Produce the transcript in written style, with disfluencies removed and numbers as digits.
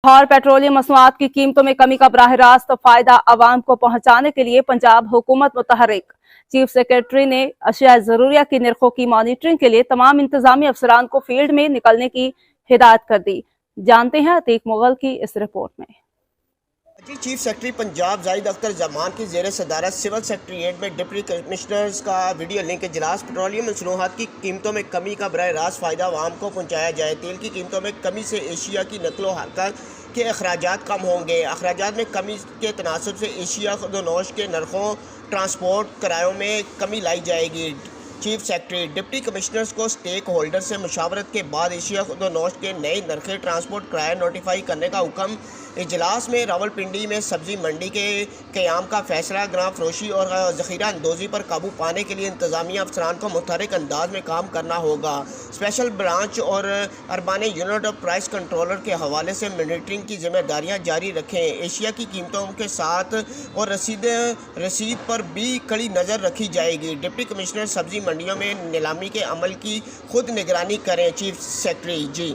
और पेट्रोलियम मसनूआत की कीमतों में कमी का बराह रास्त फायदा आवाम को पहुंचाने के लिए पंजाब हुकूमत मुतहरिक। चीफ सेक्रेटरी ने अशिया ज़रूरिया की निर्खों की मॉनिटरिंग के लिए तमाम इंतजामी अफसरान को फील्ड में निकलने की हिदायत कर दी। जानते हैं अतीक मुगल की इस रिपोर्ट में। चीफ सेक्रेटरी पंजाब जाहिद अख्तर जमान की ज़ेर सदारत सिविल सेक्रेटेरिएट में डिप्टी कमिश्नर्स का वीडियो लिंक इजलास। पेट्रोलियम मसनूआत की कीमतों में कमी का बराह रास्त फ़ायदा आवाम को पहुँचाया जाए। तेल की कीमतों में कमी से एशिया की नकलो हरकत के अखराजात कम होंगे। अखराजात में कमी के तनासब से एशिया खुदोनोश के नरखों ट्रांसपोर्ट किरायों में कमी लाई जाएगी। चीफ सेक्रेटरी डिप्टी कमिश्नर्स को स्टेक होल्डर से मशावरत के बाद एशिया खुदोनोश के नए नरखे ट्रांसपोर्ट किराया नोटिफाई करने का हुक्म। इजलास में रावलपिंडी में सब्जी मंडी के क़याम का फैसला। ग्राम फरोशी और ज़ख़ीरा अंदोज़ी पर काबू पाने के लिए इंतज़ामिया अफसरान को मुतहरिक अंदाज में काम करना होगा। स्पेशल ब्रांच और urban unit of price controller के हवाले से मॉनिटरिंग की जिम्मेदारियां जारी रखें। एशिया की कीमतों के साथ और रसीद पर भी कड़ी नज़र रखी जाएगी। डिप्टी कमिश्नर सब्जी मंडियों में नीलामी के अमल की खुद निगरानी करें। चीफ सेक्रेटरी जी।